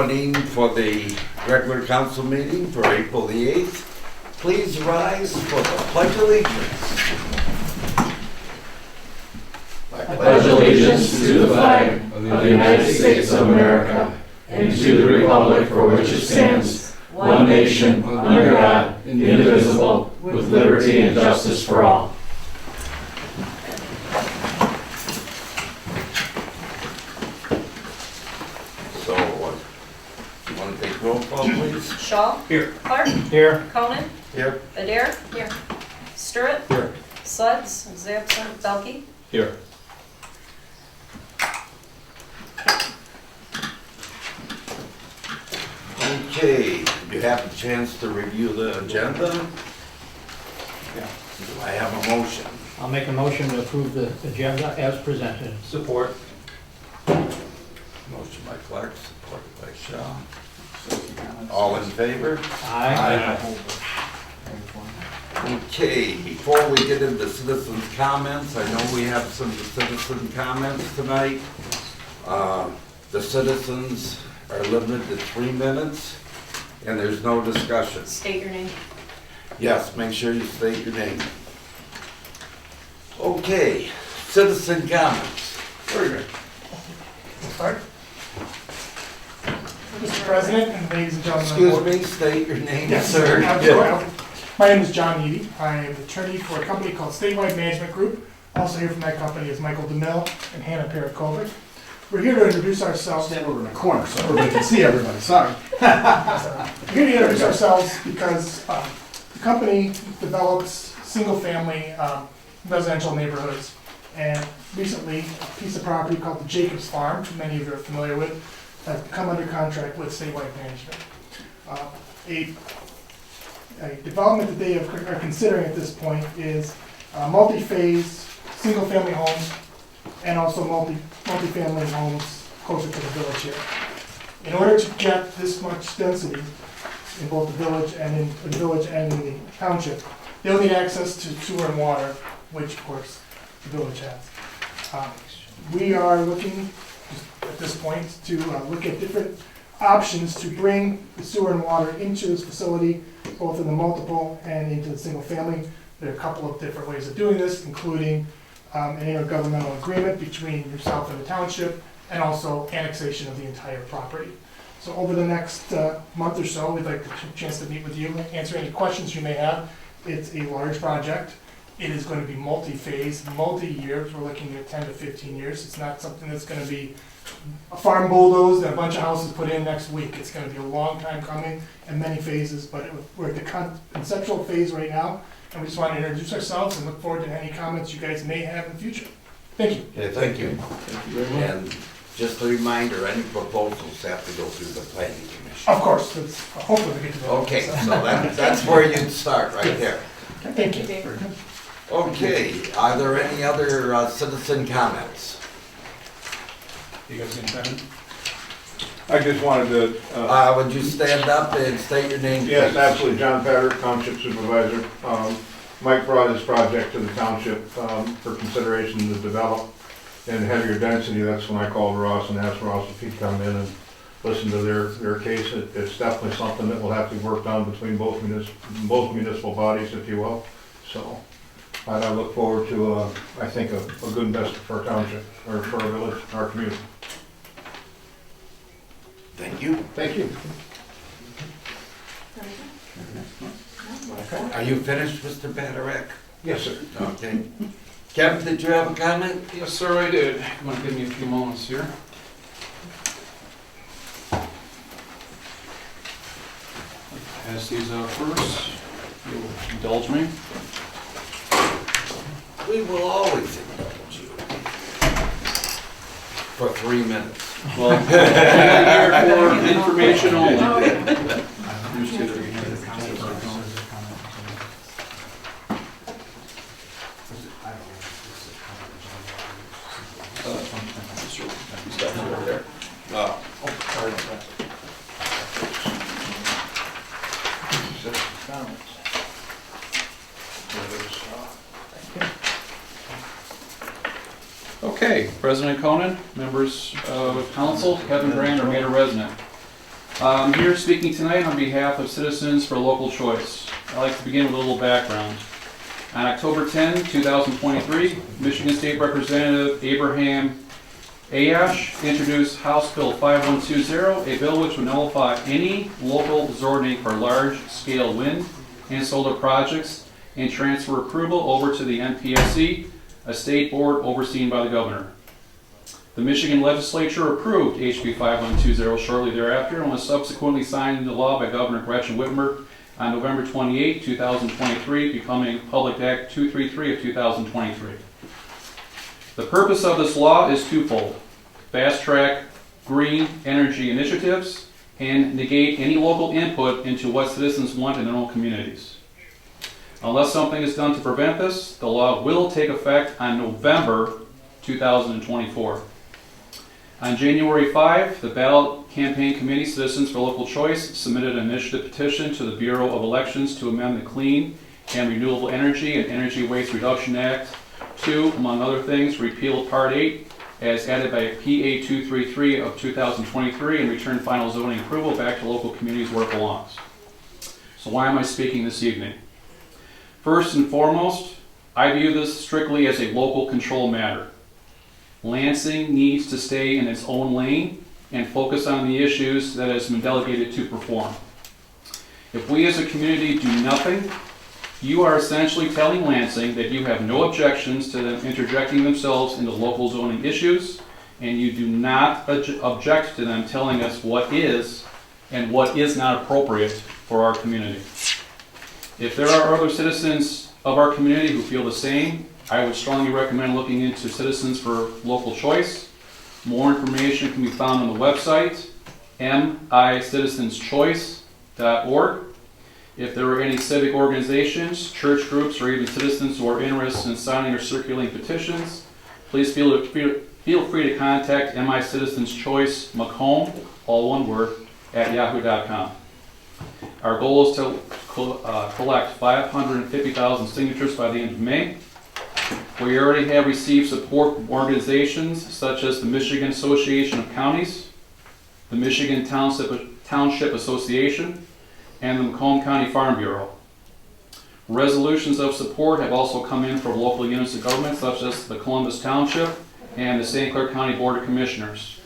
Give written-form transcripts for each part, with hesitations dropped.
opening for the regular council meeting for April the 8th. Please rise for the Pledge of Allegiance. I pledge allegiance to the flag of the United States of America and to the republic for which it stands, one nation, under God, indivisible, with liberty and justice for all. So, you want to take roll call, please? Shaw. Here. Clark. Here. Conan. Here. Adair. Here. Sturritt. Here. Suds. Is absent. Belkey. Here. Okay, you have a chance to review the agenda. Yeah. Do I have a motion? I'll make a motion to approve the agenda as presented. Support. Motion by Clark, supported by Shaw. All in favor? Aye. Okay, before we get into citizens' comments, I know we have some citizen comments tonight. The citizens are limited to 3 minutes, and there's no discussion. State your name. Yes, make sure you state your name. Okay, citizen comments. Very good. We'll start. Mr. President and ladies and gentlemen. Excuse me, state your name, Yes, sir. sir. My name is John Eady. I am the attorney for a company called Statewide Management Group. Also here from that company is Michael DeMille and Hannah Parakovic. We're here to introduce ourselves. Stand over in the corner so everybody can see everybody, sorry. We're here to introduce ourselves because the company develops single-family residential neighborhoods. And recently, a piece of property called the Jacobs Farm, many of you are familiar with, has come under contract with Statewide Management. A development that they are considering at this point is multi-phase, single-family homes, and also multi-family homes closer to the village here. In order to get this much density in both the village and in the township, they'll need access to sewer and water, which of course the village has. We are looking at this point to look at different options to bring the sewer and water into this facility, both in the multiple and into the single family. There are a couple of different ways of doing this, including an intergovernmental agreement between yourself and the township, and also annexation of the entire property. So over the next month or so, we'd like the chance to meet with you, answer any questions you may have. It's a large project. It is going to be multi-phase, multi-years. We're looking at 10 to 15 years. It's not something that's going to be a farm bulldozed and a bunch of houses put in next week. It's going to be a long time coming and many phases, but we're at the conceptual phase right now, and we just want to introduce ourselves and look forward to any comments you guys may have in the future. Thank you. Okay, thank you. And just a reminder, any proposals have to go through the planning commission. Of course, it's, hopefully we get to that. Okay, so that's where you'd start, right there. Thank you. Okay, are there any other citizen comments? You guys can comment? I just wanted to, Would you stand up and state your name, please? yes, absolutely, John Patter, Township Supervisor. Mike brought his project to the township for consideration to develop in heavier density. That's when I called Ross and asked Ross if he'd come in and listen to their case. It's definitely something that will have to be worked on between both municipal bodies, if you will. So I look forward to, I think, a good investment for our township, or for our village, our community. Thank you. Thank you. Are you finished, Mr. Paderek? Yes, sir. Okay. Kevin, did you have a comment? Yes, sir, I did. You want to give me a few moments here? Pass these out first. You'll indulge me. We will always indulge you. For 3 minutes. Well, I'm here for information only. Here's to the- Okay, President Conan, members of council, Kevin Brand, Armada resident. I'm here speaking tonight on behalf of Citizens for Local Choice. I'd like to begin with a little background. On October 10, 2023, Michigan State Representative Abraham Ayash introduced House Bill 5120, a bill which would nullify any local zoning for large-scale wind and solar projects and transfer approval over to the NPSC, a state board overseen by the governor. The Michigan legislature approved HB 5120 shortly thereafter and was subsequently signed into law by Governor Gretchen Whitmer on November 28, 2023, becoming Public Act 233 of 2023. The purpose of this law is twofold: fast-track green energy initiatives and negate any local input into what citizens want in their own communities. Unless something is done to prevent this, the law will take effect on November 2024. On January 5, the Ballot Campaign Committee Citizens for Local Choice submitted an initiative petition to the Bureau of Elections to amend the Clean and Renewable Energy and Energy Waste Reduction Act to, among other things, repeal Part 8 as added by PA 233 of 2023 and return final zoning approval back to local communities where it belongs. So why am I speaking this evening? First and foremost, I view this strictly as a local control matter. Lansing needs to stay in its own lane and focus on the issues that it has been delegated to perform. If we as a community do nothing, you are essentially telling Lansing that you have no objections to them interjecting themselves into local zoning issues, and you do not object to them telling us what is and what is not appropriate for our community. If there are other citizens of our community who feel the same, I would strongly recommend looking into Citizens for Local Choice. More information can be found on the website, micitizenschoice.org. If there are any civic organizations, church groups, or even citizens who are interested in signing or circulating petitions, please feel free to contact micitizenschoice Macomb, all one word, at yahoo.com. Our goal is to collect 550,000 signatures by the end of May. We already have received support from organizations such as the Michigan Association of Counties, the Michigan Township Association, and the Macomb County Farm Bureau. Resolutions of support have also come in from local units of government such as the Columbus Township and the St. Clair County Board of Commissioners.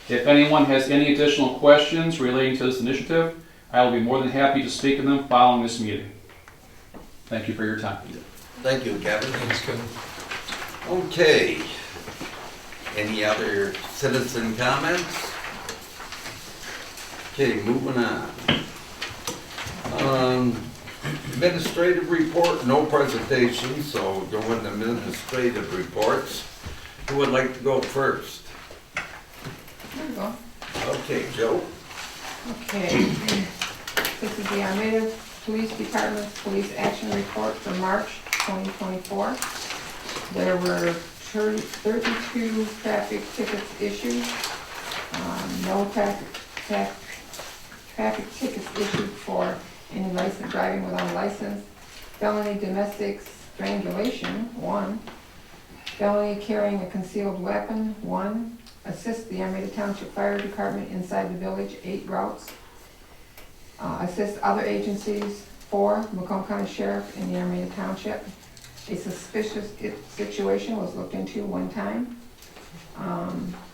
If anyone has any additional questions relating to this initiative, I will be more than happy to speak to them following this meeting. Thank you for your time. Thank you, Kevin. Thanks, Kevin. Okay. Any other citizen comments? Okay, moving on. Administrative report, no presentation, so go into administrative reports. Who would like to go first? There we go. Okay, Joe. Okay. This is the Armada Police Department Police Action Report for March 2024. There were 32 traffic tickets issued. No traffic tickets issued for any driving without a license. Felony domestic strangulation, 1. Felony carrying a concealed weapon, 1. Assist the Armada Township Fire Department inside the village, 8 routes. Assist other agencies, 4. Macomb County Sheriff in the Armada Township. A suspicious situation was looked into 1 time.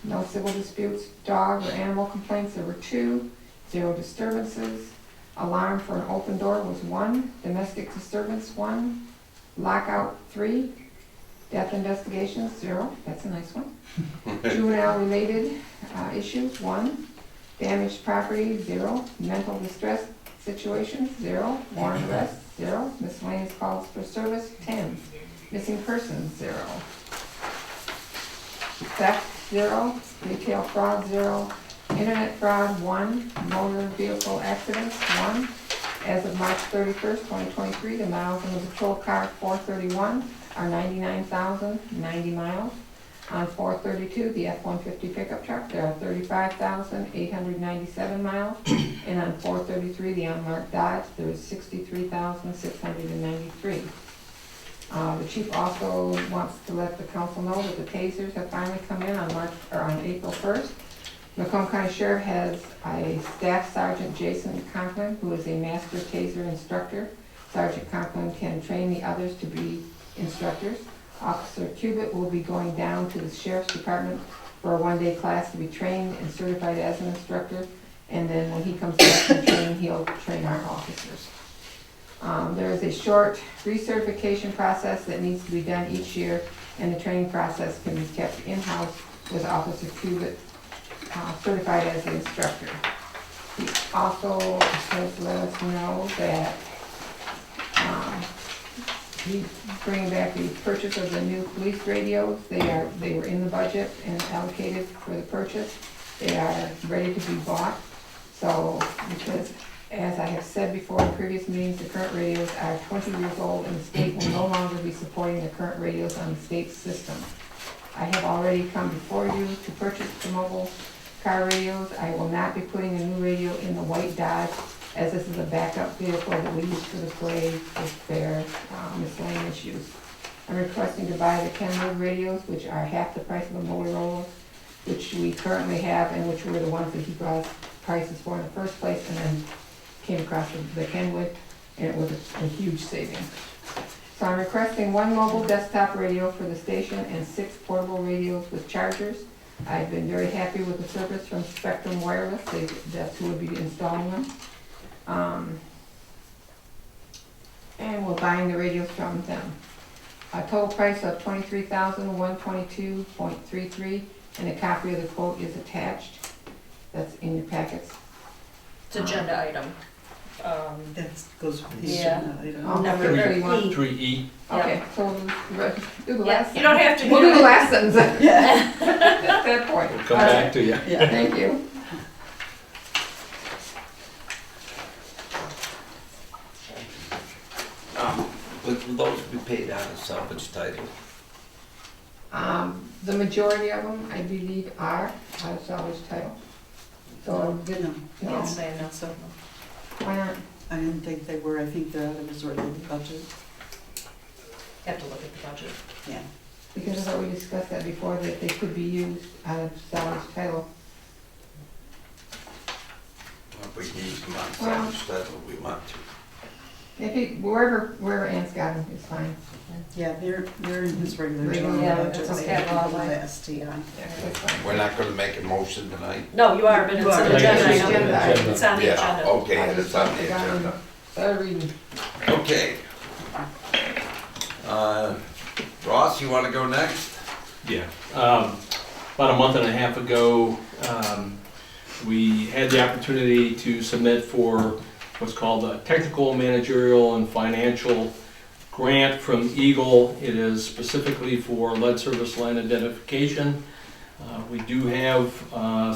No civil disputes. Dog or animal complaints, there were 2. 0 disturbances. Alarm for an open door was 1. Domestic disturbance, 1. Lockout, 3. Death investigations, 0. That's a nice one. Juvenile related issues, 1. Damaged property, 0. Mental distress situations, 0. Warrant arrests, 0. Miscellaneous calls for service, 10. Missing persons, 0. Theft, 0. Retail fraud, 0. Internet fraud, 1. Motor vehicle accidents, 1. As of March 31st, 2023, the miles on the patrol car 431 are 99,090 miles. On 432, the F-150 pickup truck, there are 35,897 miles. And on 433, the unmarked Dodge, there is 63,693. The chief also wants to let the council know that the tasers have finally come in on April 1st. Macomb County Sheriff has a Staff Sergeant Jason Conklin, who is a master taser instructor. Sergeant Conklin can train the others to be instructors. Officer Cubitt will be going down to the Sheriff's Department for a one-day class to be trained and certified as an instructor. And then when he comes back from training, he'll train our officers. There is a short recertification process that needs to be done each year, and the training process can be kept in-house with Officer Cubitt certified as the instructor. He also has let us know that he's bringing back the purchase of the new police radios. They were in the budget and allocated for the purchase. They are ready to be bought. So, because as I have said before in previous meetings, the current radios are 20 years old and the state will no longer be supporting the current radios on the state system. I have already come before you to purchase the mobile car radios. I will not be putting a new radio in the white Dodge, as this is a backup vehicle that we use for the parade with fair miscellaneous use. I'm requesting to buy the Kenwood radios, which are half the price of a Motorola, which we currently have and which were the ones that he brought us prices for in the first place, and then came across the Kenwood, and it was a huge savings. So I'm requesting 1 mobile desktop radio for the station and 6 portable radios with chargers. I've been very happy with the service from Spectrum Wireless. That's who would be installing them. And we're buying the radios from them. A total price of $23,122.33, and a copy of the quote is attached. That's in your packets. It's agenda item. That goes with the Yeah. agenda item. Number So you want- 3E. Okay, so we'll do the Yeah, last. you don't have to We'll do do the it. last sentence at Yeah. that point. We'll come back to you. Yeah. Thank you. Will those be paid out of salvage title? The majority of them, I believe, are out of salvage title. So, No, no, Can't say no. so, why not? I didn't think they were, I think they're out of the sort of budget, Have to look at the budget. yeah. Because I thought we discussed that before, that they could be used out of salvage title. If we can use them on Well- salvage title, we want to. If he, wherever Ann's got them, is fine. Yeah, they're in his regular Regular, general yeah, budget. it's They okay, have well, the like- STI. That's fine. We're not gonna make a motion tonight? No, you are, but it's You are. an agenda It's item. agenda item. It's on the Yeah, agenda. okay, and it's on the agenda. Better reading. Okay. Ross, you wanna go next? Yeah. About a month and a half ago, we had the opportunity to submit for what's called a technical, managerial, and financial grant from Eagle. It is specifically for lead service line identification. We do have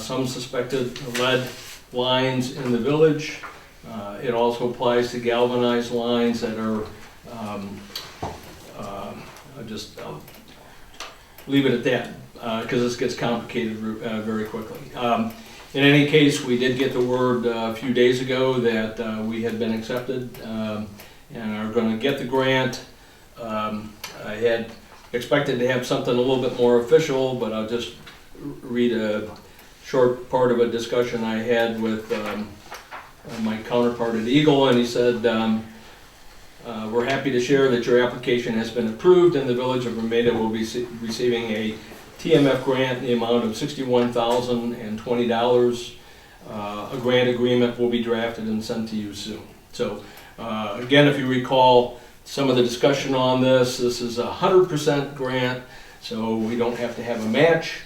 some suspected lead lines in the village. It also applies to galvanized lines that are, I'll leave it at that, because this gets complicated very quickly. In any case, we did get the word a few days ago that we had been accepted and are going to get the grant. I had expected to have something a little bit more official, but I'll just read a short part of a discussion I had with my counterpart at Eagle, and he said, we're happy to share that your application has been approved and the Village of Armada will be receiving a TMF grant in the amount of $61,020. A grant agreement will be drafted and sent to you soon. So again, if you recall some of the discussion on this is a 100% grant, so we don't have to have a match.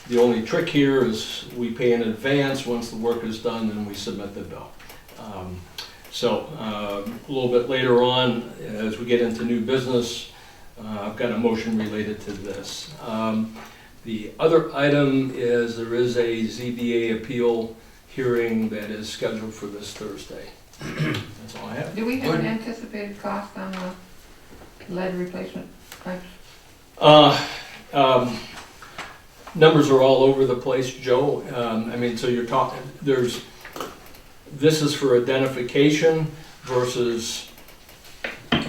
The only trick here is we pay in advance. Once the work is done, then we submit the bill. So a little bit later on, as we get into new business, I've got a motion related to this. The other item is there is a ZBA appeal hearing that is scheduled for this Thursday. That's all I have. Do we have an anticipated cost on the lead replacement pipes? Numbers are all over the place, Joe. I mean, so you're talking, this is for identification versus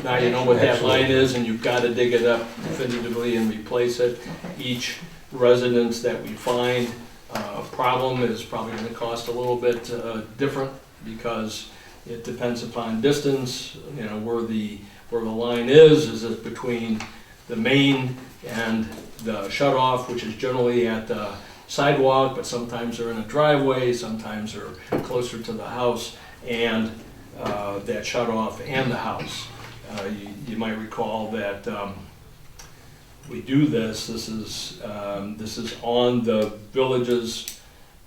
now you know what that line is and you've got to dig it up definitively and replace it. Okay. Each residence that we find problem is probably gonna cost a little bit different because it depends upon distance, you know, where the line is it between the main and the shut-off, which is generally at the sidewalk, but sometimes they're in a driveway, sometimes they're closer to the house, and that shut-off and the house. You might recall that we do this is on the village's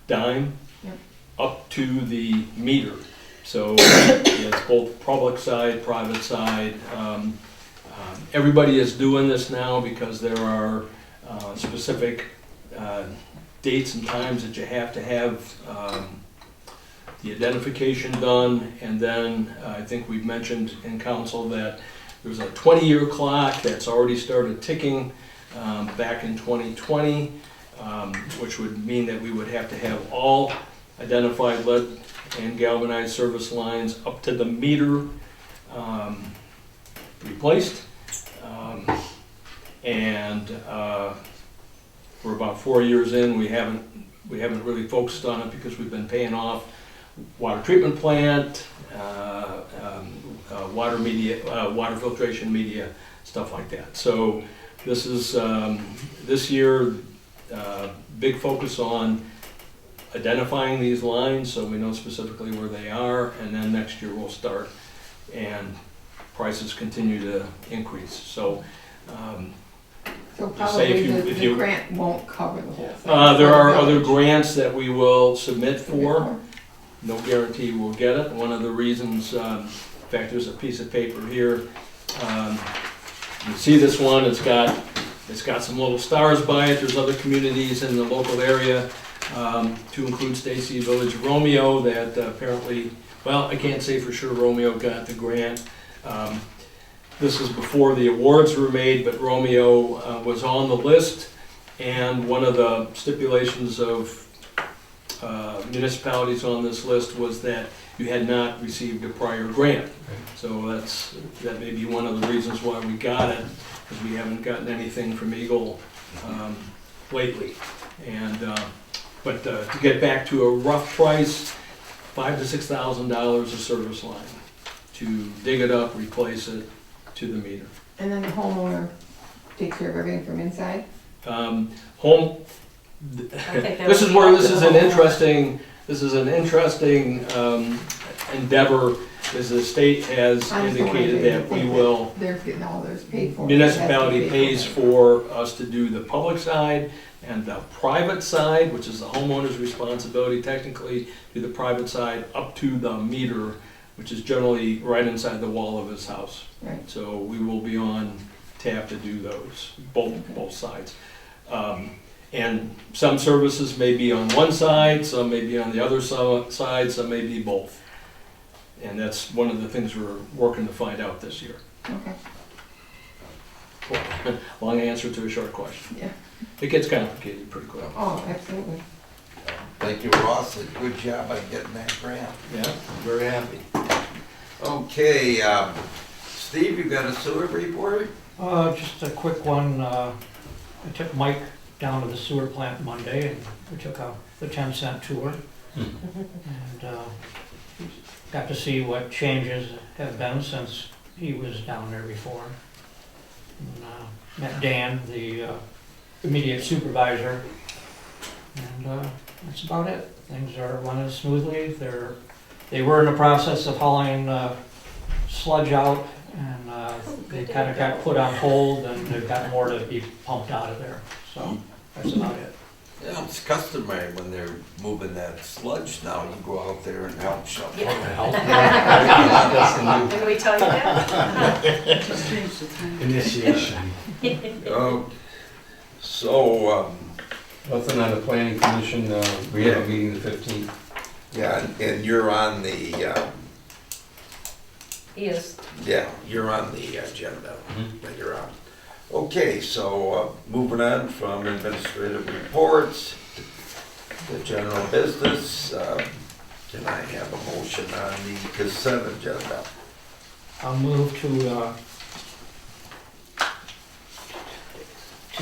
dime Yep. up to the meter. So it's both public side, private side. Everybody is doing this now because there are specific dates and times that you have to have the identification done. And then I think we've mentioned in council that there's a 20-year clock that's already started ticking back in 2020, which would mean that we would have to have all identified lead and galvanized service lines up to the meter replaced. We're about 4 years in. We haven't really focused on it because we've been paying off water treatment plant, water filtration media, stuff like that. So this is this year big focus on identifying these lines so we know specifically where they are, and then next year we'll start and prices continue to increase. So So Just say probably if the you- grant won't cover the whole thing. there are For the other village. grants that we will submit for. No guarantee we'll get it. One of the reasons, in fact, there's a piece of paper here. You see this one, it's got some little stars by it. There's other communities in the local area, to include Stacy Village Romeo that apparently, well, I can't say for sure Romeo got the grant. This is before the awards were made, but Romeo was on the list, and one of the stipulations of municipalities on this list was that you had not received a prior grant. So that may be one of the reasons why we got it, because we haven't gotten anything from Eagle lately. But to get back to a rough price, $5,000 to $6,000 a service line to dig it up, replace it to the meter. And then the homeowner takes care of everything from inside? Home. I think that This would is be where up this to is the an homeowner. interesting endeavor, is the state has I just indicated wanted to that we think will, They're getting all theirs paid for. municipality It has to be paid pays for us to do the public side, and the private side, which is the homeowner's responsibility technically, do the private side up to the meter, which is generally right inside the wall of his house. Right. So we will be on tap to do those, both sides. And some services may be on one side, some may be on the other side, some may be both. And that's one of the things we're working to find out this year. Okay. Long answer to a short question. Yeah. It gets complicated pretty quick. Oh, absolutely. Thank you, Ross, and good job on getting that grant. Yeah. Very happy. Okay, Steve, you got a sewer report? Just a quick one. I took Mike down to the sewer plant Monday, and we took the 10-cent tour. And got to see what changes have been since he was down there before. And, met Dan, the immediate supervisor, and that's about it. Things are running smoothly. They were in the process of hauling sludge out, and they kind of got put on hold, and they've got more to be pumped out of there. So that's about it. Yeah, it's customary when they're moving that sludge now, you go out there and help shovel. Did we tell you that? Just change the time. Initiation. Oh, so, Nothing on the planning commission, we have a meeting the 15th. yeah, and you're on the, He is. yeah, you're on the agenda that you're on. Okay, so moving on from administrative reports to general business, can I have a motion on the consent agenda? I'll move to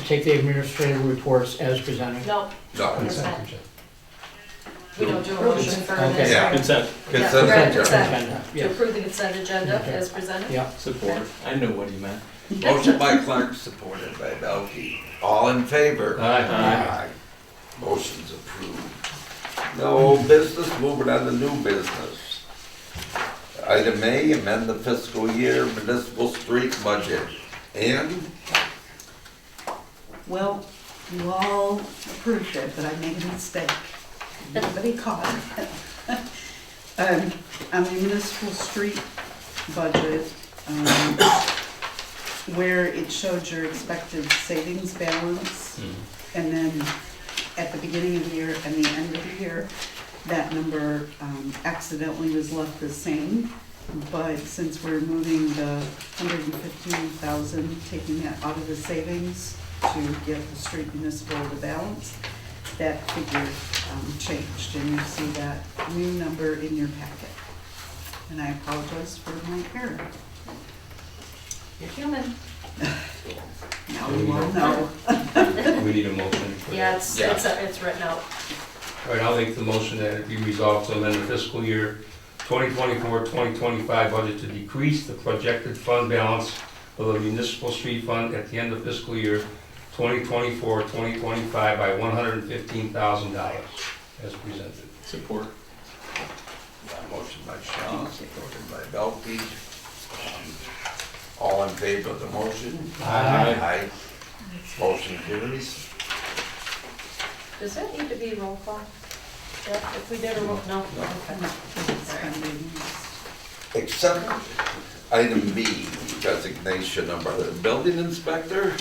take the administrative reports as presented. No, No, consent. We don't do a motion for Okay. this. Yeah. Consent, Yeah, Consent right, agenda. consent. To Yes. approve the consent agenda Okay. as presented? Yeah. support. I knew what he meant. Motion by Clark, supported by Belkey. All in favor? Aye. Motion's approved. No business, moving on to new business. Item A, amend the fiscal year municipal street budget. And Well, you all approved it, but I made a mistake. Everybody caught it. On the municipal street budget, where it showed your expected savings balance, and then at the beginning of the year and the end of the year, that number accidentally was left the same. But since we're moving the 115,000, taking that out of the savings to get the street municipal to balance, that figure changed, and you see that new number in your packet. And I apologize for my error. You're human. Now you all know. We need a motion for that. Yeah, it's written out. All right, I'll make the motion that it be resolved to amend the fiscal year 2024-2025 budget to decrease the projected fund balance of the municipal street fund at the end of fiscal year 2024-2025 by $115,000 as presented. Support. motion by Shaw, supported by Belkey. All in favor of the motion? Aye. Aye. Motion carries. Does that need to be roll call? Jeff, if we did a roll, no? Okay. Except item B, designation of the building inspector.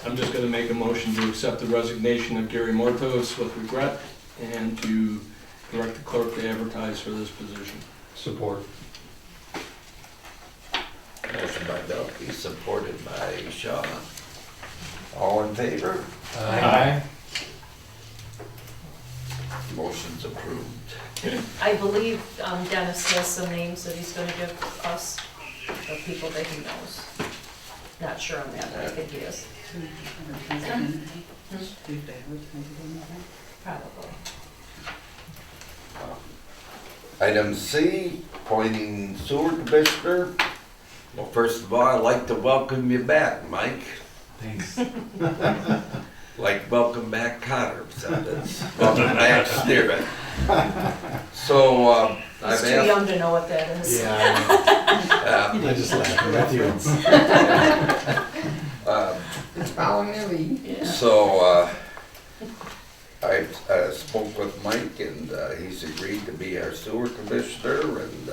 I'm just gonna make a motion to accept the resignation of Gary Mortos with regret and to direct the clerk to advertise for this position. Support. Motion by Belkey, supported by Shaw. All in favor? Aye. Motion's approved. I believe Dennis has some names that he's gonna give us, of people that he knows. Not sure on that, but I think he is, probably. Item C, appointing sewer commissioner. Well, first of all, I'd like to welcome you back, Mike. Thanks. Like welcome back Cotter, said it's welcome back Steering. So, I've He's too asked, young to know what that is. I just laughed with you. It's following their lead. Yeah. So, I spoke with Mike and he's agreed to be our sewer commissioner, and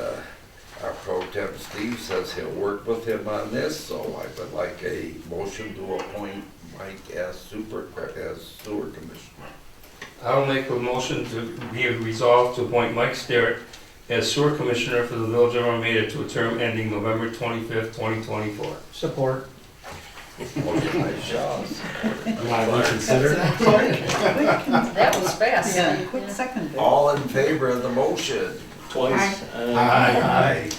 our pro temp Steve says he'll work with him on this, so I would like a motion to appoint Mike as sewer commissioner. I'll make a motion to be resolved to appoint Mike Sterrett as sewer commissioner for the village of Armada to a term ending November 25th, 2024. Support. Motion by Shaw, That was fast. Yeah, quick second. all in favor of the motion? Twice. Aye.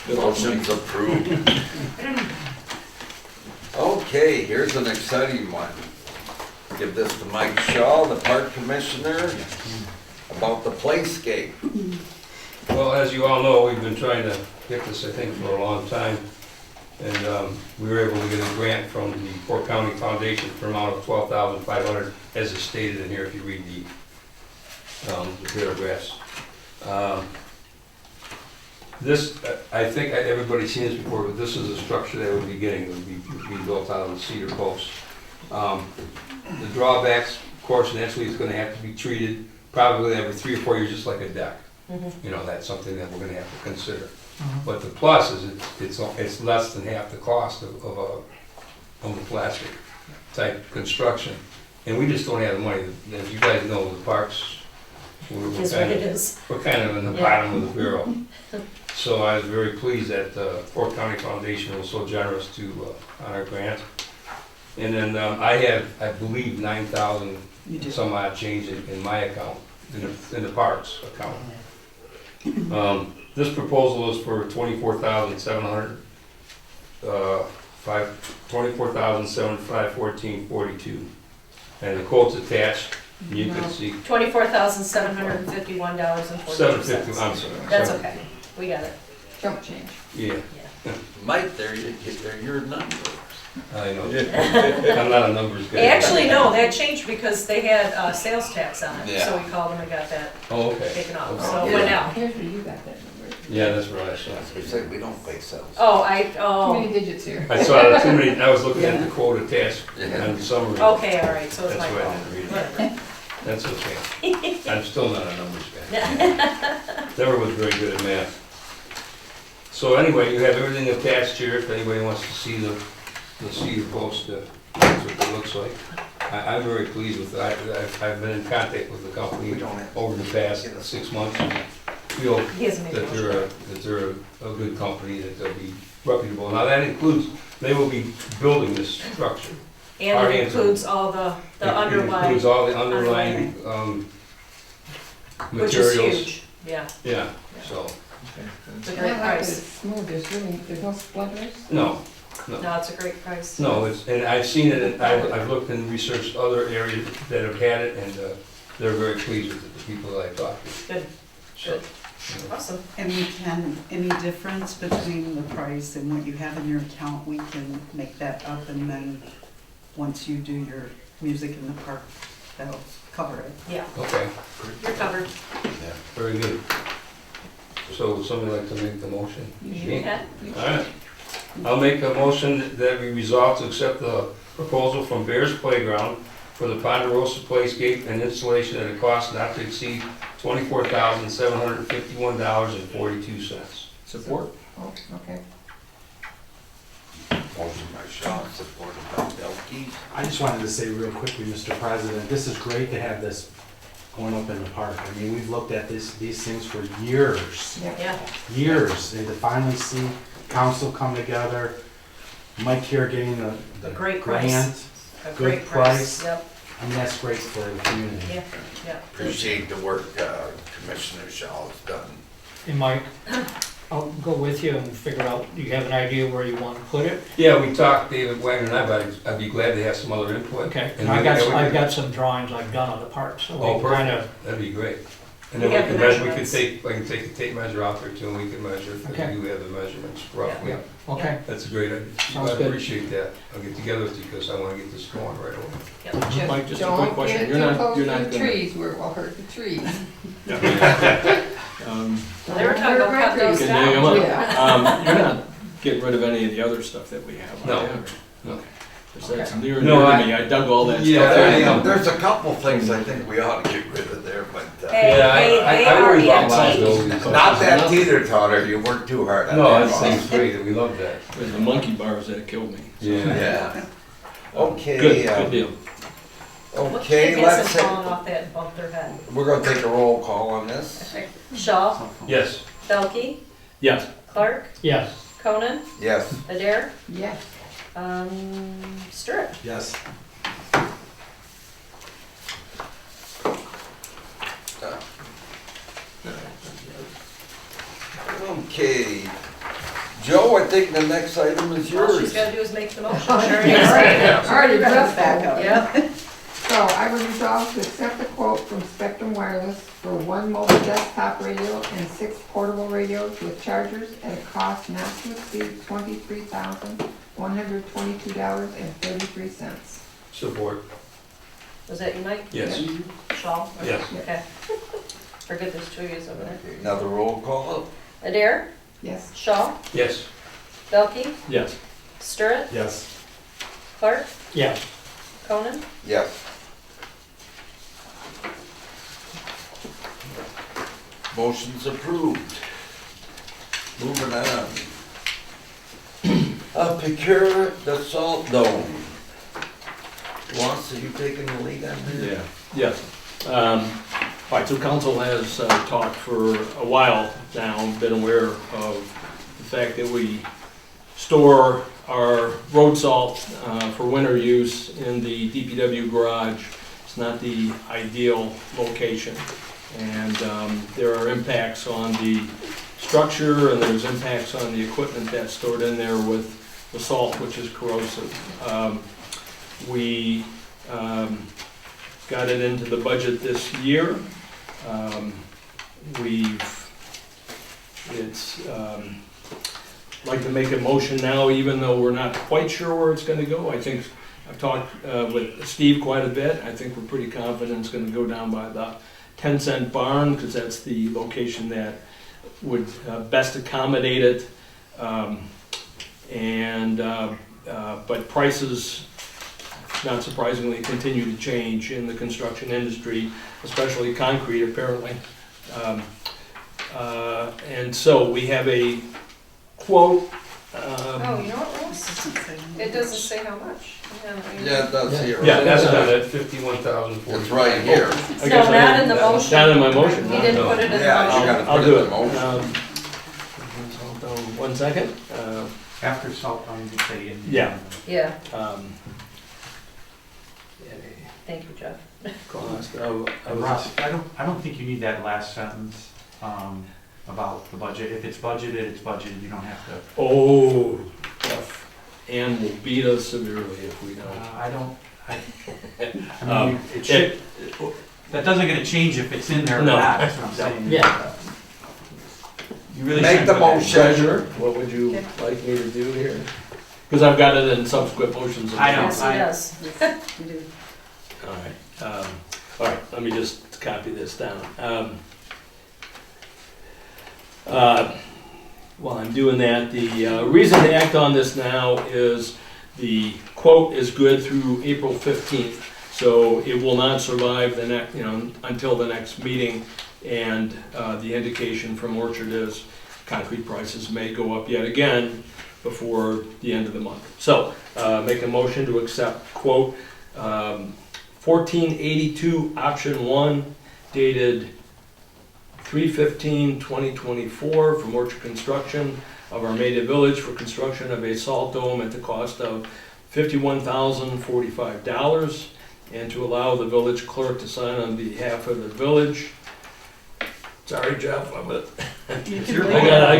Motion's approved. Okay, here's an exciting one. Give this to Mike Shaw, the park commissioner, about the playscape. Well, as you all know, we've been trying to get this, I think, for a long time. And we were able to get a grant from the Port County Foundation for an amount of $12,500, as is stated in here if you read the paragraphs. This, I think everybody's seen this before, but this is a structure that would be getting, it would be built out of the cedar posts. The drawbacks, of course, naturally, it's gonna have to be treated probably every 3 or 4 years, just like a deck. You know, that's something that we're gonna have to consider. But the plus is it's less than half the cost of a plastic type construction. And we just don't have the money. As you guys know, the parks, we're Is what it is. kind of in the bottom of the barrel. So I was very pleased that the Fort County Foundation was so generous to on our grant. And then I have, I believe, 9,000 some odd change in my account, in the parks account. This proposal is for $24,700 $24,705.14.42. And the quote's attached, and you can see, $24,751.42. $750, I'm sorry. That's okay, we got it. Jump change. Yeah, Mike, they're your numbers. I know. I'm not a numbers guy. Actually, no, that changed because they had sales tax on it, so Yeah. we called them and got that Oh, okay. taken off, Okay. so it went out. Here's where you got that number. Yeah, that's right, I saw. As we said, we don't pay sales. Oh, Too many digits here. I saw too many, I was looking at the quote attached Yeah. and the summary. okay, all right, so it's That's my why I fault. didn't read it. Whatever. That's okay. I'm still not a numbers guy. Never was very good at math. So anyway, you have everything attached here, if anybody wants to see the post, that's what it looks like. I'm very pleased with it. I've been in contact with the company We don't have. over the past 6 months. And feel He hasn't made a that motion. they're a good company, that they'll be reputable. Now, that includes, they will be building this structure. And Our it hands are- includes all the It underlying, includes all the underlying which is materials. huge, yeah, Yeah, so, it's a I great like it, price. it's smooth, there's no splinters. no, No, it's a great price. no, and I've seen it, I've looked and researched other areas that have had it, and they're very pleased with it, the people that I talked to. Good, So, good. Awesome. And we can, any difference between the price and what you have in your account, we can make that up, and then once you do your music in the park, that'll cover it. Yeah, Okay, you're covered. very good. So would somebody like to make the motion? You can. All right. I'll make a motion that we resolve to accept the proposal from Bears Playground for the Ponderosa Place gate and installation at a cost not to exceed $24,751.42. Support? Oh, okay. Motion by Shaw, supported by Delkey. I just wanted to say real quickly, Mr. President, this is great to have this going up in the park. I mean, we've looked at these things for years, Yeah, years, and to finally see council come together, Mike here getting the Great price. grant, a Good great price. price. Yep, I mean, that's great for the community. yeah, yeah. Appreciate the work Commissioner Shaw has done. Hey, Mike, I'll go with you and figure out, do you have an idea where you want to put it? Yeah, we talked, David Wagner and I, but I'd be glad to have some other input. Okay, And and we- I've got some drawings I've done of the park, so Oh, we kind of, perfect. That'd be great. And We then we have can the measure, I can take a tape measure out there too, and we can measure, because Okay. we do have the measurements roughly. yeah, okay. That's a great idea. Sounds I good. appreciate that. I'll get together with you, because I want to get this going right away. Mike, just a quick Don't question. get You're too not- close you're to not the gonna- trees, where it will hurt the trees. They were talking about cutting those Can down. dig 'em up. Yeah. You're not getting rid of any of the other stuff that we have, No. are you? No. Okay. 'Cause that's near No, to I- me. I dug all that Yeah, stuff I- out. There's a couple things I think we ought to get rid of there, but Hey, they I worry are about antique. those. not that teeter-totter, you worked too hard on No, that. that seems great, we love that. It was the monkey bars that killed me. so. Yeah. Okay, Good, good deal. What okay, kid let's hasn't fallen say, off that and bumped their head? we're gonna take a roll call on this. Shaw, Yes. Belkey, Yes. Clark, Yes, Conan, Yes. Adair, Yes. Stewart. Yes. Okay. Joe, I think the next item is All she's yours. gotta do is make the motion. Already addressed Back that. up. Yep, So I would resolve to accept the quote from Spectrum Wireless for one mobile desktop radio and 6 portable radios with chargers at a cost not to exceed $23,122.33. Support. was that you, Mike? Yes. Shaw? Yes. Okay. Forget there's two of yous over there. Okay, another roll call. Adair, Yes. Shaw, Yes. Belkey, Yes. Stewart, Yes. Clark, yes. Conan, Yes. Motion's approved. Moving on. Procure the salt dome. Ross, are you taking the lead on this? Yeah, yes. All right, so council has talked for a while now, been aware of the fact that we store our road salt for winter use in the DPW garage. It's not the ideal location. And there are impacts on the structure, and there's impacts on the equipment that's stored in there with the salt, which is corrosive. We got it into the budget this year. Like to make a motion now, even though we're not quite sure where it's gonna go. I think, I've talked with Steve quite a bit. I think we're pretty confident it's gonna go down by the 10-cent barn, because that's the location that would best accommodate it. But prices, not surprisingly, continue to change in the construction industry, especially concrete, apparently. And so we have a quote. Oh, you know what, Ross? It doesn't say how much. Yeah, it does here. Yeah, that's done at 51,000. It's right here. It's not in the motion. Not in my motion. You didn't put it in the Yeah, you motion. gotta I'll put do it it. in motion. Hold on 1 second. After salt, you say in. Yeah. Yeah, Um, thank you, Jeff. cost Ross, I don't think you need that last sentence, about the budget. If it's budgeted, it's budgeted, you don't have to. Oh, Jeff, Ann will beat us severely if we don't. I mean, it should, that doesn't gonna change if it's in there or No. not, that's what I'm saying. Yeah. You really Make shouldn't the put that in. motion. Treasurer, what would you like me to do here? Because I've got it in subsequent motions. I know. Yes, he does. You do. All right, let me just copy this down. While I'm doing that, the reason to act on this now is the quote is good through April 15th, so it will not survive the next, until the next meeting. And the indication from Orchard is concrete prices may go up yet again before the end of the month. So make a motion to accept quote 1482 option 1 dated 3/15/2024 from Orchard Construction of Armada Village for construction of a salt dome at the cost of $51,045, and to allow the village clerk to sign on behalf of the village. Sorry, Jeff, I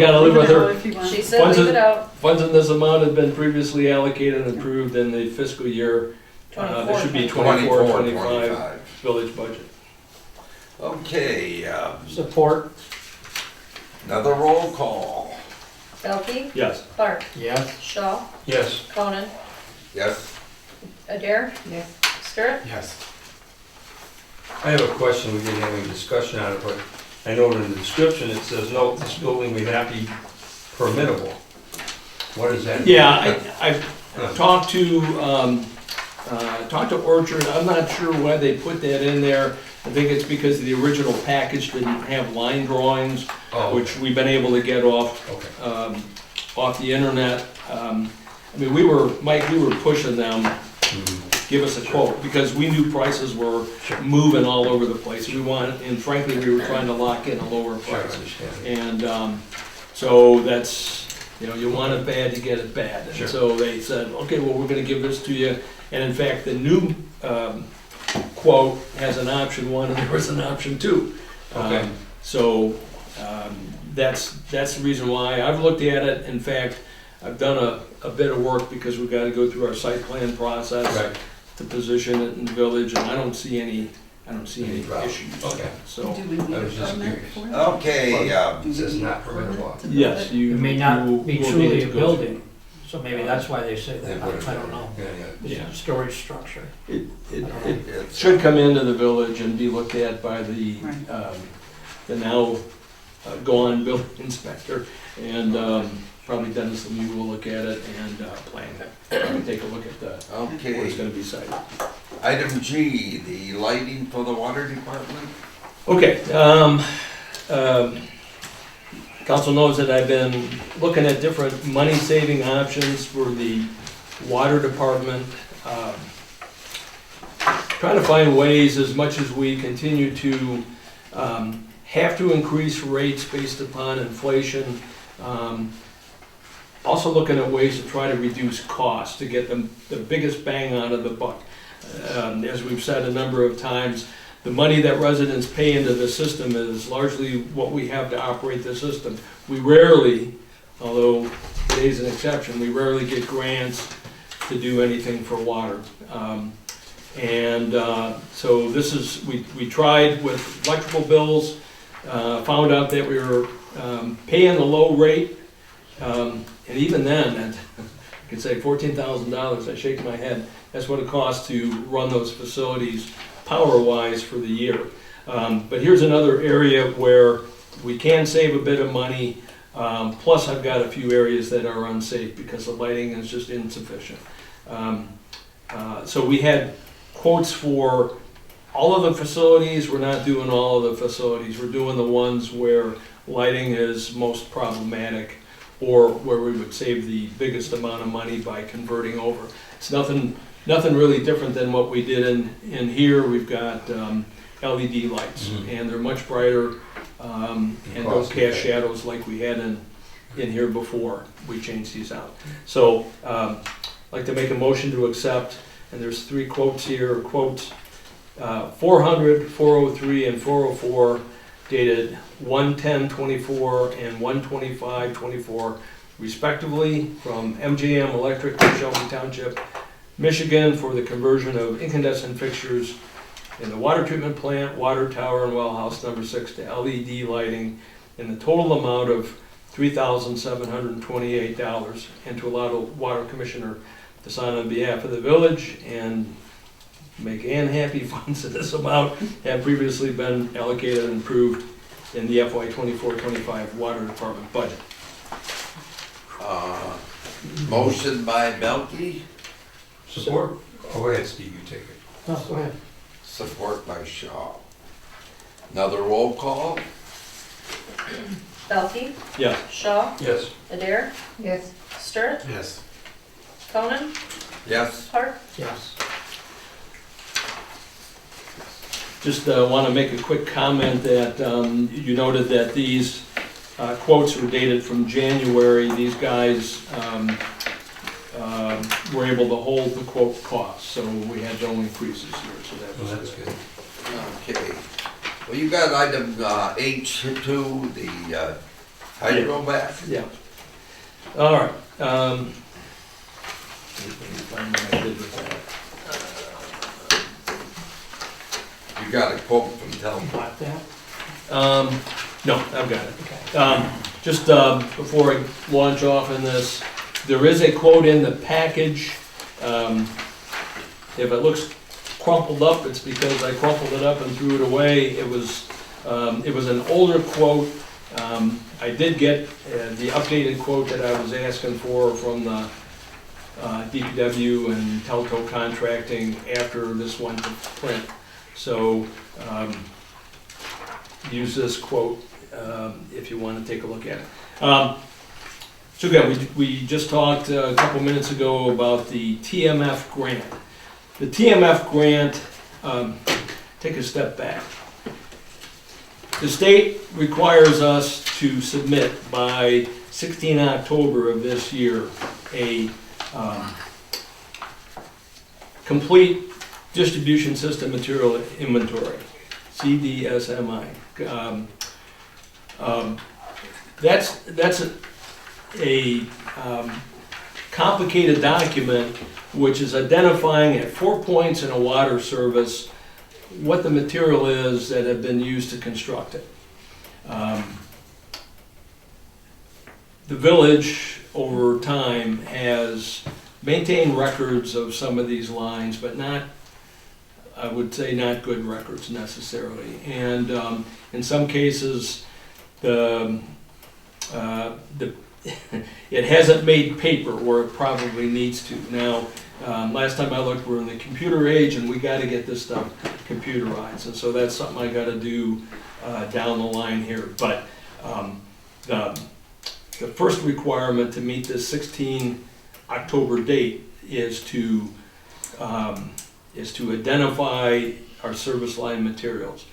gotta live with her. She said leave it out. Funds in this amount have been previously allocated and approved in the fiscal year. There should be 24-25 village budget. Okay, Support. another roll call. Elke, Yes. Clark, Yes. Shaw, Yes. Conan, Yes? Adair, Yes. Sturt. Yes. I have a question, we didn't have any discussion on it, but I know in the description it says, no, this building may not be permittable. What does that mean? Yeah, I've talked to Orchard. I'm not sure why they put that in there. I think it's because the original package didn't have line drawings, Oh, which we've been able to get off the internet. We were pushing them, give us a quote, because we knew prices were moving all over the place. And frankly, we were trying to lock in a lower sure, I price. understand. And so that's, you want it bad, you get it bad. Sure. And so they said, okay, well, we're gonna give this to you. And in fact, the new quote has an option 1 and there was an option 2. Okay. That's the reason why. I've looked at it. In fact, I've done a bit of work because we've got to go through our site plan process Right. to position it in the village, and I don't see any issues. Okay. So, Do we need I a was just permit curious. for it? Okay, Do It we says need not a permit permittable. to build yes, it? you. It may not you be will truly need a to go building, so maybe that's why they say They that. put it I don't know. Yeah, It's Yeah. a storage structure. It it's, should come into the village and be looked at by the now gone building inspector, and probably Dennis Lemieux will look at it and plan it. Probably take a look at where it's okay. gonna be sited. Item G, the lighting for the water department. Okay, council knows that I've been looking at different money-saving options for the water department. Trying to find ways, as much as we continue to have to increase rates based upon inflation, also looking at ways to try to reduce costs to get the biggest bang out of the buck. As we've said a number of times, the money that residents pay into the system is largely what we have to operate the system. We rarely, although today's an exception. We rarely get grants to do anything for water. So this is, we tried with electrical bills, found out that we were paying the low rate, and even then, I could say $14,000, I shake my head. That's what it costs to run those facilities power-wise for the year. But here's another area where we can save a bit of money, plus I've got a few areas that are unsafe because the lighting is just insufficient. So we had quotes for all of the facilities. We're not doing all of the facilities. We're doing the ones where lighting is most problematic or where we would save the biggest amount of money by converting over. It's nothing really different than what we did in here. We've got LED lights, and they're much brighter and don't cast shadows like we had in here before we changed these out. So I'd like to make a motion to accept, and there's 3 quotes here, quotes 400, 403, and 404, dated 1/10/24 and 1/25/24 respectively, from MJM Electric of Shelby Township, Michigan, for the conversion of incandescent fixtures in the water treatment plant, water tower, and well house number 6 to LED lighting in the total amount of $3,728, and to allow the water commissioner to sign on behalf of the village and make Ann happy. Funds of this amount have previously been allocated and approved in the FY 24-25 water department budget. Motion by Belkey, Support. Oh, go ahead, Steve, you take it. No, go ahead. support by Shaw. Another roll call? Belkey, Yes. Shaw, Yes. Adair, Yes. Sturt, Yes. Conan, Yes. Park. Yes. Just want to make a quick comment that you noted that these quotes were dated from January. These guys were able to hold the quote costs, so we had no increases here, so that was That's good. Okay. Well, you got item H2, the hydro bath. Yeah. All right. Let me find what I did with that. You got a quote from Telmo. Got that? No, I've got it. Okay. Just before I launch off in this, there is a quote in the package. If it looks crumpled up, it's because I crumpled it up and threw it away. It was an older quote. I did get the updated quote that I was asking for from the DPW and Telto Contracting after this went to print. So use this quote if you want to take a look at it. So again, we just talked a couple minutes ago about the TMF grant. The TMF grant, take a step back. The state requires us to submit by 16 October of this year a complete distribution system material inventory, CDSMI. That's a complicated document which is identifying at 4 points in a water service what the material is that have been used to construct it. The village over time has maintained records of some of these lines, but not, I would say, not good records necessarily. And in some cases, it hasn't made paper where it probably needs to. Now, last time I looked, we're in the computer age, and we got to get this stuff computerized, and so that's something I got to do down the line here. But the first requirement to meet this 16 October date is to identify our service line materials.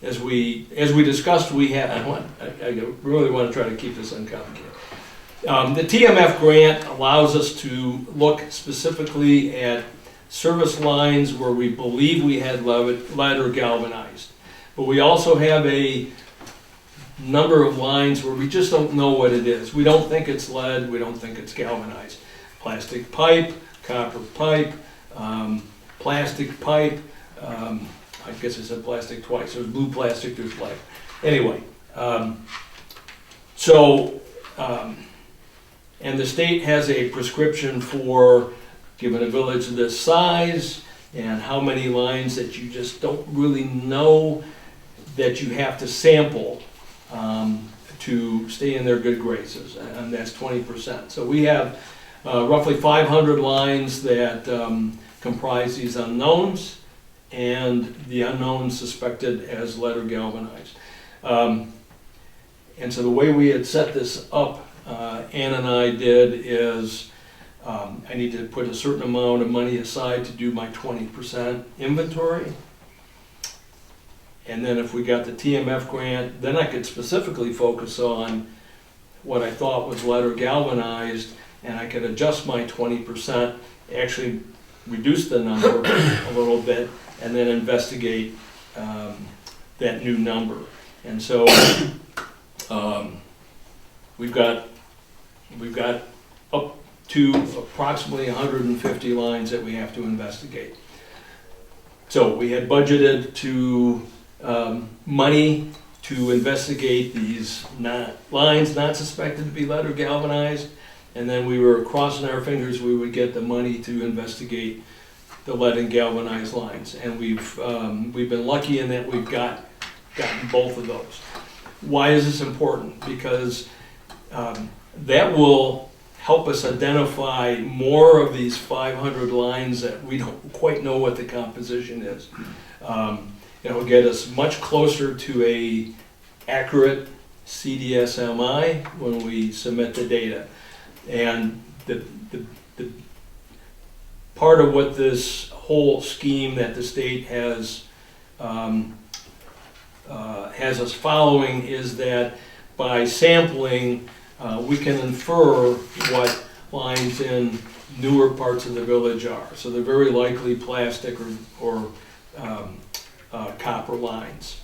As we discussed, we had, I really want to try to keep this uncomplicated. The TMF grant allows us to look specifically at service lines where we believe we had lead or galvanized. But we also have a number of lines where we just don't know what it is. We don't think it's lead, we don't think it's galvanized. Plastic pipe, copper pipe, plastic pipe, I guess I said plastic twice, there's blue plastic, there's lead. Anyway, and the state has a prescription for, given a village this size, and how many lines that you just don't really know that you have to sample to stay in their good graces, and that's 20%. So we have roughly 500 lines that comprise these unknowns, and the unknowns suspected as lead or galvanized. And so the way we had set this up, Ann and I did, is I need to put a certain amount of money aside to do my 20% inventory. And then if we got the TMF grant, then I could specifically focus on what I thought was lead or galvanized, and I could adjust my 20%, actually reduce the number a little bit, and then investigate that new number. And so we've got up to approximately 150 lines that we have to investigate. So we had budgeted to money to investigate these lines not suspected to be lead or galvanized, and then we were crossing our fingers we would get the money to investigate the lead and galvanized lines. And we've been lucky in that we've gotten both of those. Why is this important? Because that will help us identify more of these 500 lines that we don't quite know what the composition is. It'll get us much closer to a accurate CDSMI when we submit the data. And the part of what this whole scheme that the state has us following is that by sampling, we can infer what lines in newer parts of the village are. So they're very likely plastic or copper lines.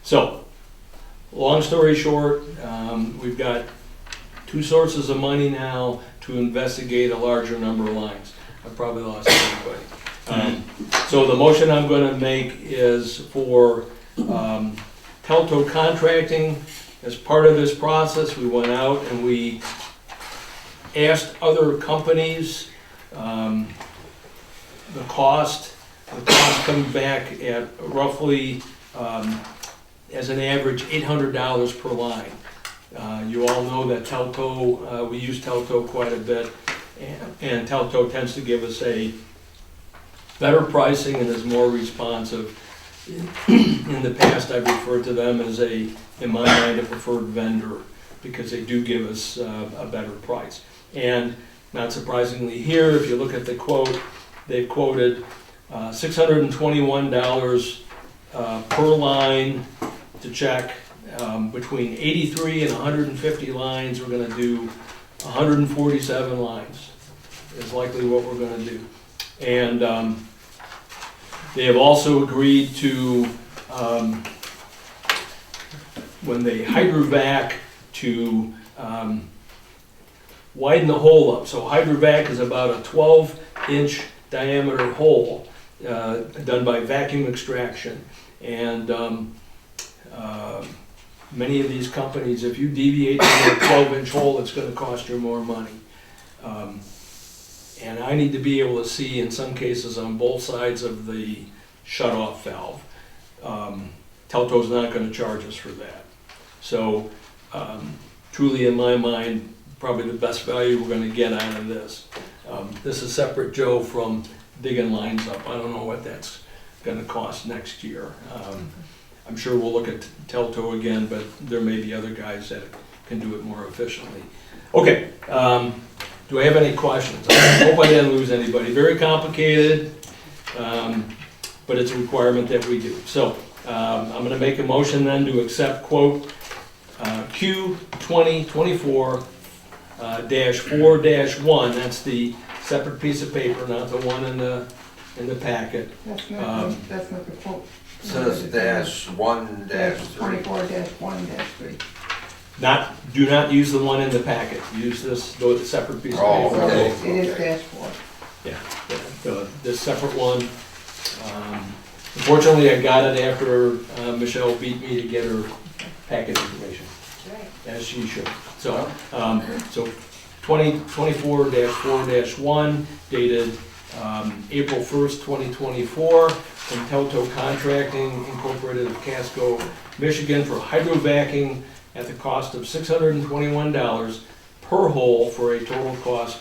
So, long story short, we've got two sources of money now to investigate a larger number of lines. I've probably lost everybody. So the motion I'm going to make is for Telto Contracting. As part of this process, we went out and we asked other companies the cost. The cost comes back at roughly, as an average, $800 per line. You all know that Telto, we use Telto quite a bit, and Telto tends to give us a better pricing and is more responsive. In the past, I've referred to them as in my mind, a preferred vendor, because they do give us a better price. And not surprisingly here, if you look at the quote, they've quoted $621 per line to check. Between 83 and 150 lines, we're going to do 147 lines is likely what we're going to do. And they have also agreed to, when they hydrovac, to widen the hole up. So hydrovac is about a 12-inch diameter hole done by vacuum extraction. And many of these companies, if you deviate from a 12-inch hole, it's going to cost you more money. And I need to be able to see, in some cases, on both sides of the shut-off valve. Telto's not going to charge us for that. So, truly, in my mind, probably the best value we're going to get out of this. This is separate, Joe, from digging lines up. I don't know what that's going to cost next year. I'm sure we'll look at Telto again, but there may be other guys that can do it more efficiently. Okay, do I have any questions? I hope I didn't lose anybody. Very complicated, but it's a requirement that we do. So I'm going to make a motion then to accept quote Q2024-4-1. That's the separate piece of paper, not the one in the in the packet. That's not the quote. Says -1 -3. 24-1-3. Do not use the one in the packet, use this, go with a separate piece of Oh, paper. okay. It is -4. Yeah, this separate one. Unfortunately, I got it after Michelle beat me to get her packet information, Right. as she should. So, 2024-4-1 dated April 1st, 2024, from Toto Contracting Incorporated of Casco, Michigan, for hydrovacking at the cost of $621 per hole, for a total cost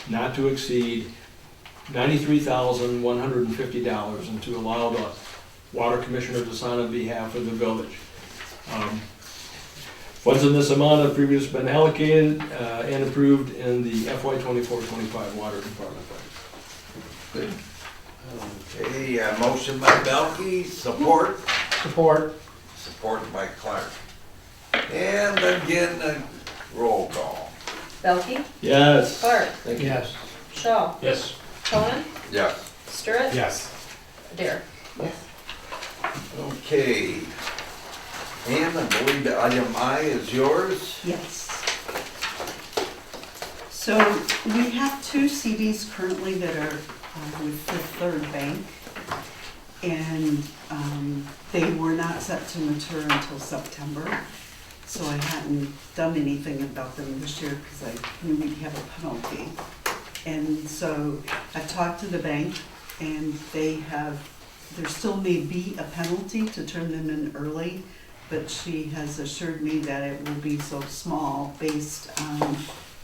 not to exceed $93,150, and to allow the water commissioner to sign on behalf of the village. Funds in this amount have previously been allocated and approved in the FY 24-25 water department budget. Okay, motion by Belkey, support, supported by Clark. And again, roll call. Belkey? Yes. Clark? Thank you. Yes. Shaw? Yes. Conan? Yes. Stirrit? Yes. Adair? Okay. And I believe the item I is yours. Yes. So we have 2 CDs currently that are with Fifth Third Bank. And they were not set to mature until September. So I hadn't done anything about them this year because I knew we'd have a penalty. And so I talked to the bank, and there still may be a penalty to turn them in early, but she has assured me that it will be so small based on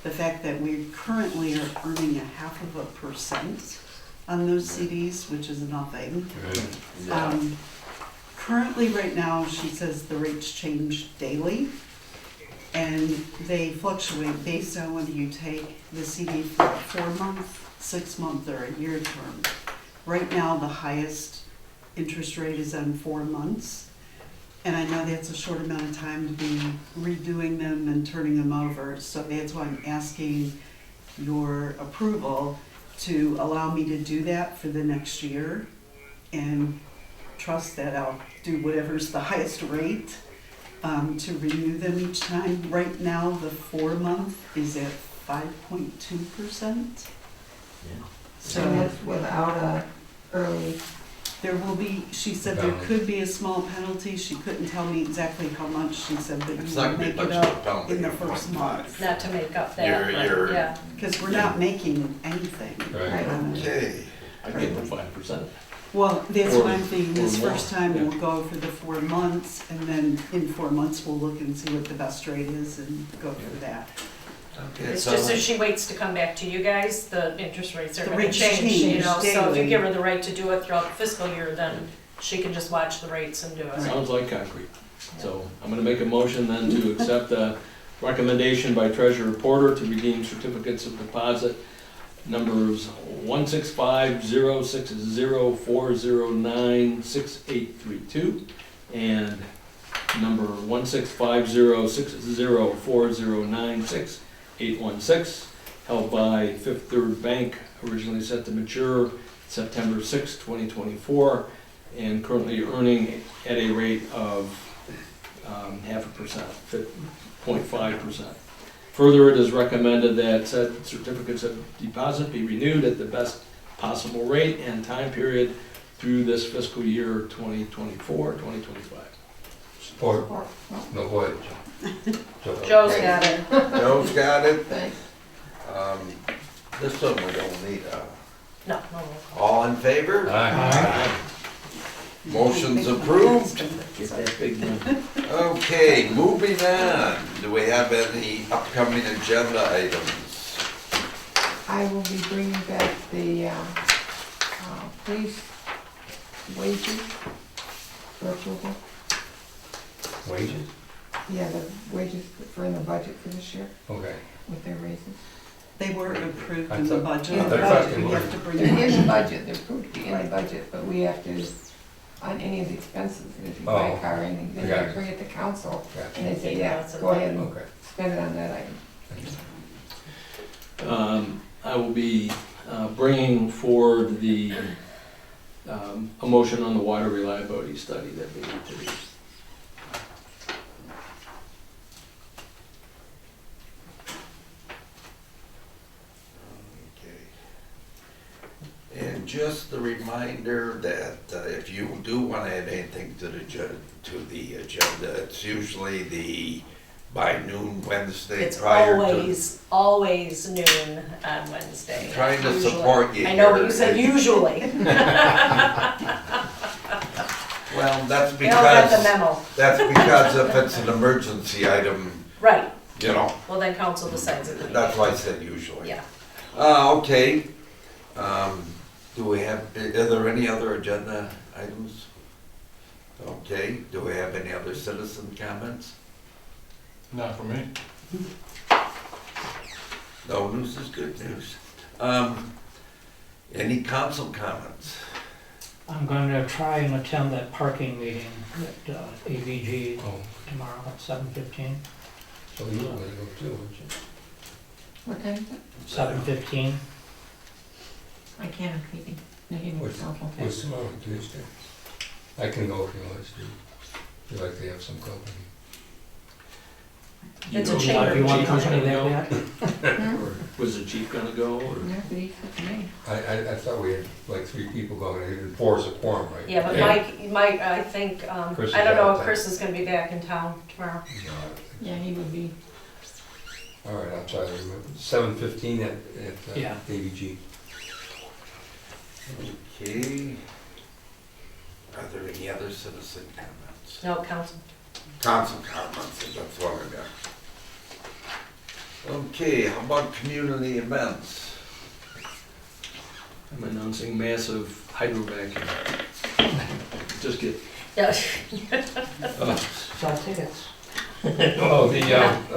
the fact that we currently are earning 0.5% on those CDs, which is nothing. Yeah. Currently, right now, she says the rates change daily, and they fluctuate based on whether you take the CD for a 4-month, 6-month, or a year term. Right now, the highest interest rate is on 4 months, and I know that's a short amount of time to be redoing them and turning them over, so that's why I'm asking your approval to allow me to do that for the next year, and trust that I'll do whatever's the highest rate to renew them each time. Right now, the 4-month is at 5.2%. So that's without a early, There will be, she said there could be a small penalty. She couldn't tell me exactly how much. She said that It's you not would gonna be make it much of a up penalty in the of first 0.5. month. Not to make up You're- that, but, you're- yeah. Because we're not making anything. Right. Okay. I give them 5%. Well, that's Or- what I'm thinking. This or more, first time, yeah. we'll go for the 4 months, and then in 4 months, we'll look and see what the best rate is and go for that. Okay, It's so just if she waits to come back to you guys, the interest rates are The gonna rates change, you change know, so if you daily. give her the right to do it throughout the fiscal year, then she can just watch the rates and do it. Sounds like concrete. So I'm gonna make a motion then to accept the recommendation by Treasurer Porter to redeem certificates of deposit numbers 1650604096832 and number 1650604096816, held by Fifth Third Bank, originally set to mature September 6, 2024, and currently earning at a rate of 0.5%, 0.5%. Further, it is recommended that said certificates of deposit be renewed at the best possible rate and time period through this fiscal year 2024, 2025. Support. or, No, go ahead. Joe's got it. Joe's got it. thanks. This one we don't need No, no, no. all in favor? Aye. Motion's approved. Get that big one. Okay, moving on. Do we have any upcoming agenda items? I will be bringing back the police wages for approval. Wages? Yeah, the wages for in the budget for this year Okay. with their raises. They were approved I in the thought- budget. I thought but they We were. have to bring They're in the them. budget, they're approved to be in the budget, but we have to, on any of the expenses, if you buy a car or anything, then you Got have to it. bring it to council, Gotcha. and they say, yeah, go ahead and Okay. spend it on that item. I will be bringing forward the a motion on the water reliability study that we need to do. And just a reminder that if you do want to add anything to the agenda, it's usually by noon Wednesday It's prior to. always noon on Wednesday. I'm trying to Usually. support you I know, but here. you said usually. Well, that's They don't get the because, memo. that's because if it's an emergency item, Right, you know, well then council decides at the meeting. that's why I said usually. Yeah. Okay. Do we have, are there any other agenda items? Okay, do we have any other citizen comments? Not for me. No news is good news. Any council comments? I'm going to try and attend that parking meeting at AVG Oh, tomorrow at 7:15. so you're gonna go too, aren't you? What time is it? 7:15. I can't, I'm meeting. What's tomorrow, Tuesday? I can go if you want us to. You like to have some company. It's a You chamber Do you want meeting. company that bad? Was the chief gonna go, or? Yeah, but he said to me. I thought we had like 3 people going, and 4 is a quorum, right? Yeah, but Mike, I think, Chris is I don't know out if then. Chris is gonna be back in town tomorrow. No, I don't think Yeah, he would be. so. All right, I'll try to remember. 7:15 at Yeah. AVG. Okay. Are there any other citizen comments? No, council. Council comments, that's what I got. Okay, how about community events? I'm announcing massive hydro vacuum. Just kidding. Yeah. Sell tickets. Oh, the,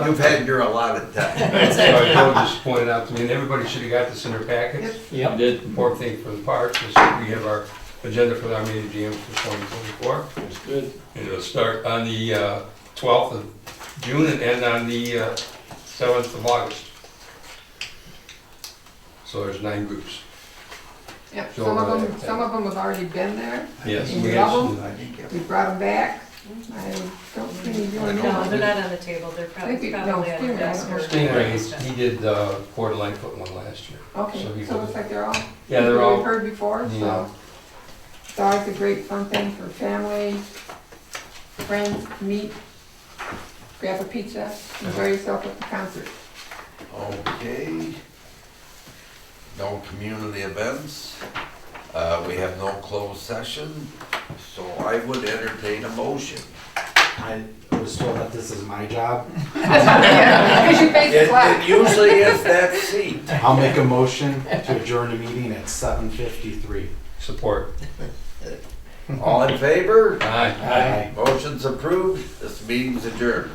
You've had your allotted time. sorry, Joe just pointed out to me, and everybody should have got this in their packets. I Yep. did. Important thing for the parks is that we have our agenda for the Armada GM for 2024. It's good. And it'll start on the 12th of June and end on the 7th of August. So there's 9 groups. Yep, Sure, some of right. them have already been there. Yes. And we we have love some- We brought them back. I don't think he's doing No, they're not on the table, they're Maybe- probably no, on the Stingray, desk or. Stingray, he did Coeur d'Alene foot one last year. Okay, So he so goes- it's like they're all, Yeah, they're people all, we've heard before, Yeah. so. It's always a great fun thing for family, friends, to meet, grab a pizza, enjoy yourself at the concert. Okay. No community events. We have no closed session, so I would entertain a motion. I was told that this is my job. Because you face the It clock. usually is that seat. I'll make a motion to adjourn the meeting at 7:53. support. All in favor? Aye. Aye. Motion's approved. This meeting's adjourned.